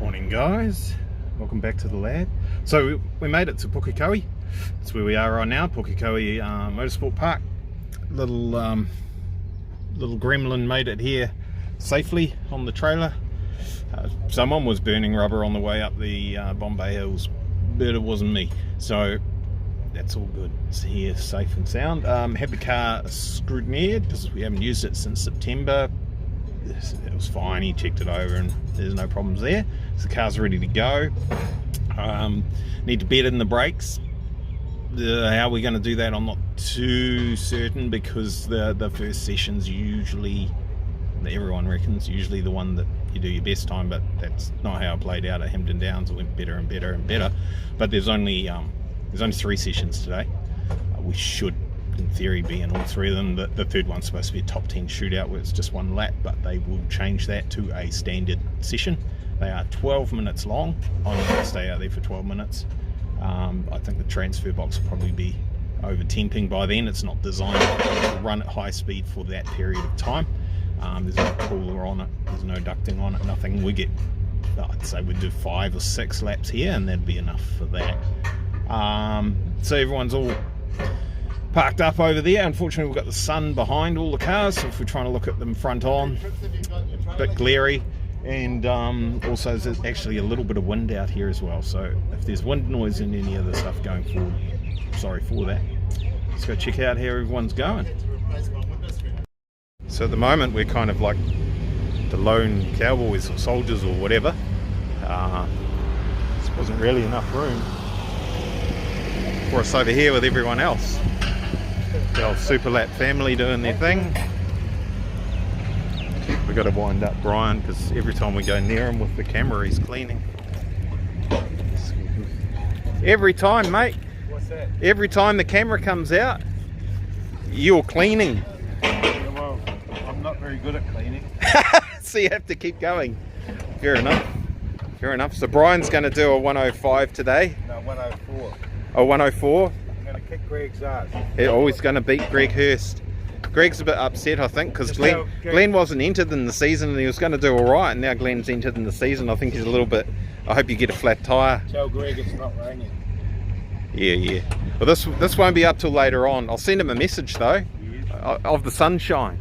Morning guys, welcome back to the lab. So we made it to Pukekohe. That's where we are right now, Pukekohe Motorsport Park. Little gremlin made it here safely on the trailer. Someone was burning rubber on the way up the Bombay Hills, but it wasn't me. So that's all good. It's here safe and sound. Had the car scrutineered because we haven't used it since September. It was fine, he checked it over and there's no problems there. So the car's ready to go. Need to bed in the brakes. How we're going to do that I'm not too certain, because the first session's usually, everyone reckons, usually the one that you do your best time, but that's not how it played out at Hampton Downs. It went better and better and better. But there's only 3 sessions today. We should, in theory, be in all 3 of them. The third one's supposed to be a top 10 shootout where it's just 1 lap, but they will change that to a standard session. They are 12 minutes long. I'm going to stay out there for 12 minutes. I think the transfer box will probably be over temping by then. It's not designed to run at high speed for that period of time. There's no cooler on it, there's no ducting on it, nothing. We get, I'd say we'd do 5 or 6 laps here and that'd be enough for that. So everyone's all parked up over there. Unfortunately, we've got the sun behind all the cars, so if we're trying to look at them front on, a bit glary. And also there's actually a little bit of wind out here as well, so if there's wind noise and any other stuff going forward, sorry for that. Let's go check out how everyone's going. So at the moment we're kind of like the lone cowboys or soldiers or whatever. This wasn't really enough room for us over here with everyone else. The old Superlap family doing their thing. We've got to wind up Brian because every time we go near him with the camera he's cleaning. Every time, mate. What's that? Every time the camera comes out, you're cleaning. Yeah, well, I'm not very good at cleaning. So you have to keep going. Fair enough. Fair enough. So Brian's going to do a 105 today. No, 104. A 104. I'm going to kick Greg's ass. He's always going to beat Greg Hurst. Greg's a bit upset, I think, because Glenn wasn't entered in the season and he was going to do alright, and now Glenn's entered in the season. I think he's a little bit, I hope you get a flat tyre. Tell Greg it's not raining. Yeah. Well, this won't be up till later on. I'll send him a message though, of the sunshine.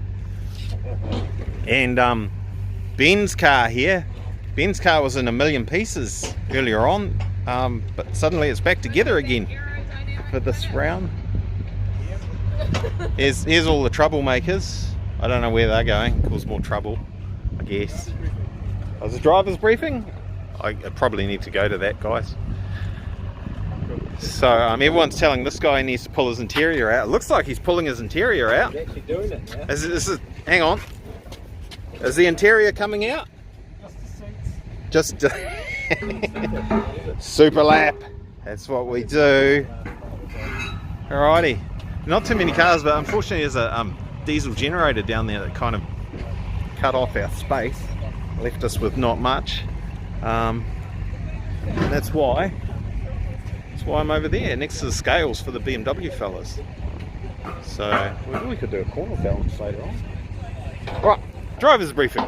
And Ben's car here. Ben's car was in a million pieces earlier on, but suddenly it's back together again for this round. Here's all the troublemakers. I don't know where they're going. Cause more trouble, I guess. Was the driver's briefing? I probably need to go to that, guys. So everyone's telling this guy he needs to pull his interior out. It looks like he's pulling his interior out. He's actually doing it now. Hang on. Is the interior coming out? Just the seats. Just super lap. That's what we do. Alrighty. Not too many cars, but unfortunately there's a diesel generator down there that kind of cut off our space, left us with not much, and that's why I'm over there next to the scales for the BMW fellas. So we could do a corner balance later on. Alright, driver's briefing.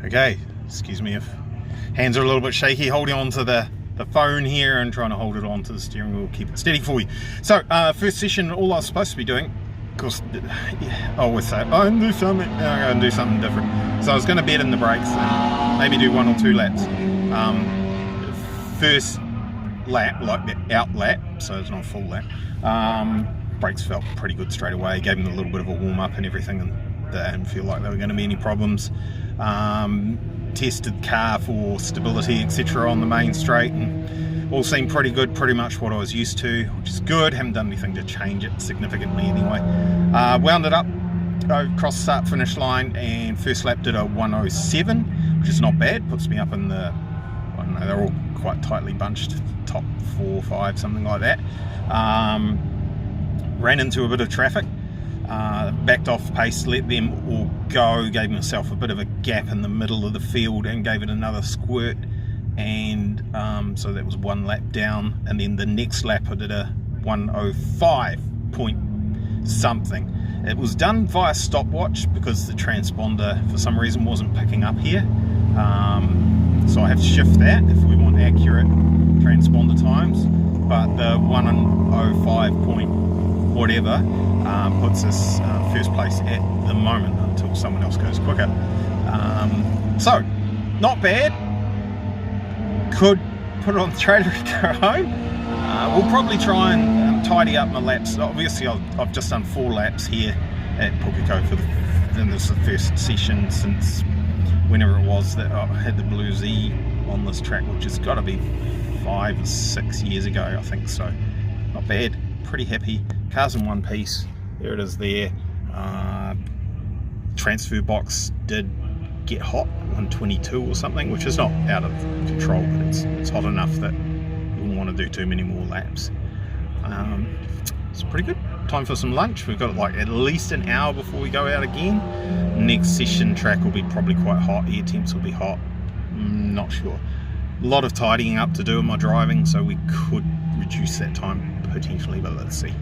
Okay, excuse me if hands are a little bit shaky, holding on to the phone here and trying to hold it onto the steering wheel, keep it steady for you. So, first session, all I was supposed to be doing, of course, I always say, I'm going to do something, I'm going to do something different. So I was going to bed in the brakes and maybe do 1 or 2 laps. First lap, like the out lap, so it's not a full lap, brakes felt pretty good straight away, gave them a little bit of a warm up and everything, and they didn't feel like there were going to be any problems. Tested the car for stability, etc. on the main straight, and all seemed pretty good, pretty much what I was used to, which is good. Haven't done anything to change it significantly anyway. Wound it up, across the start finish line, and first lap did a 1:07, which is not bad, puts me up in the, I don't know, they're all quite tightly bunched, top 4 or 5, something like that. Ran into a bit of traffic, backed off pace, let them all go, gave myself a bit of a gap in the middle of the field and gave it another squirt, and so that was 1 lap down, and then the next lap I did a 1:05 point something. It was done via stopwatch because the transponder for some reason wasn't picking up here, so I have to shift that if we want accurate transponder times, but the 1:05 point whatever puts us first place at the moment until someone else goes quicker. So not bad. Could put it on the trailer and go home. We'll probably try and tidy up my laps. Obviously I've just done 4 laps here at Pukeko for then this is the first session since whenever it was that I had the Blue Z on this track, which has got to be 5 or 6 years ago, I think. So not bad, pretty happy. Car's in one piece, there it is there. Transfer box did get hot, 122 or something, which is not out of control, but it's hot enough that you wouldn't want to do too many more laps. It's pretty good. Time for some lunch. We've got like at least an hour before we go out again. Next session track will be probably quite hot, air temps will be hot, not sure. A lot of tidying up to do in my driving, so we could reduce that time potentially, but let's see.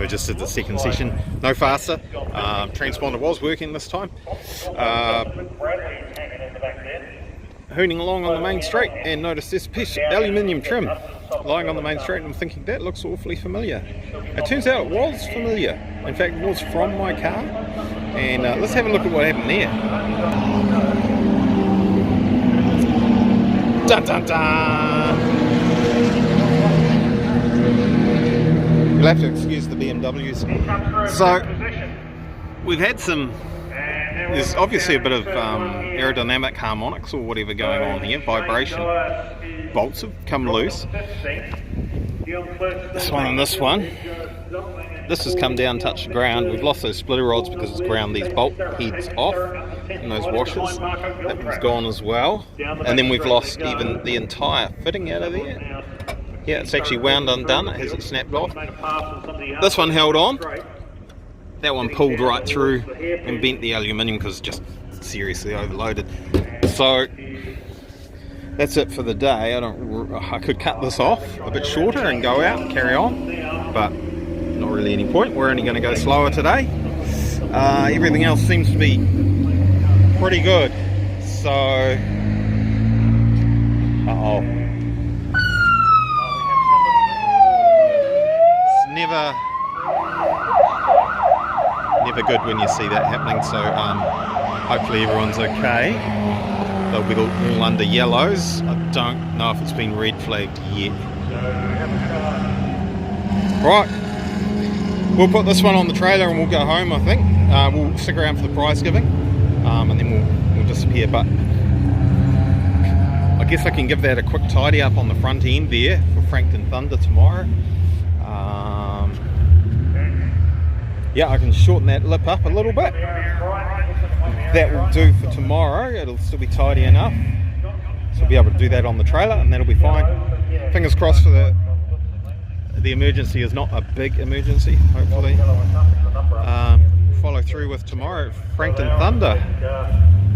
we just did the second session, no faster. Transponder was working this time. Hooning along on the main street and noticed this piece aluminium trim lying on the main street, and I'm thinking that looks awfully familiar. It turns out it was familiar. In fact, it was from my car. And let's have a look at what happened there. Dun dun dun! You'll have to excuse the BMWs. So we've had there's obviously a bit of aerodynamic harmonics or whatever going on here, vibration. Bolts have come loose. This one and this one. This has come down, touched the ground. We've lost those splitter rods because it's ground these bolt heads off and those washers. That one's gone as well. And then we've lost even the entire fitting out of there. Yeah, it's actually wound undone. It hasn't snapped off. This one held on. That one pulled right through and bent the aluminium because it's just seriously overloaded. So that's it for the day. I could cut this off a bit shorter and go out and carry on, but not really any point. We're only going to go slower today. Everything else seems to be pretty good. So, it's never good when you see that happening. So hopefully everyone's okay. They'll be all under yellows. I don't know if it's been red flagged yet. Right, we'll put this one on the trailer and we'll go home, I think. We'll stick around for the prize giving, and then we'll disappear. But I guess I can give that a quick tidy up on the front end there for Frankton Thunder tomorrow. Yeah, I can shorten that lip up a little bit. That will do for tomorrow. It'll still be tidy enough, so we'll be able to do that on the trailer, and that'll be fine. Fingers crossed for the emergency is not a big emergency. Hopefully follow through with tomorrow, Frankton Thunder.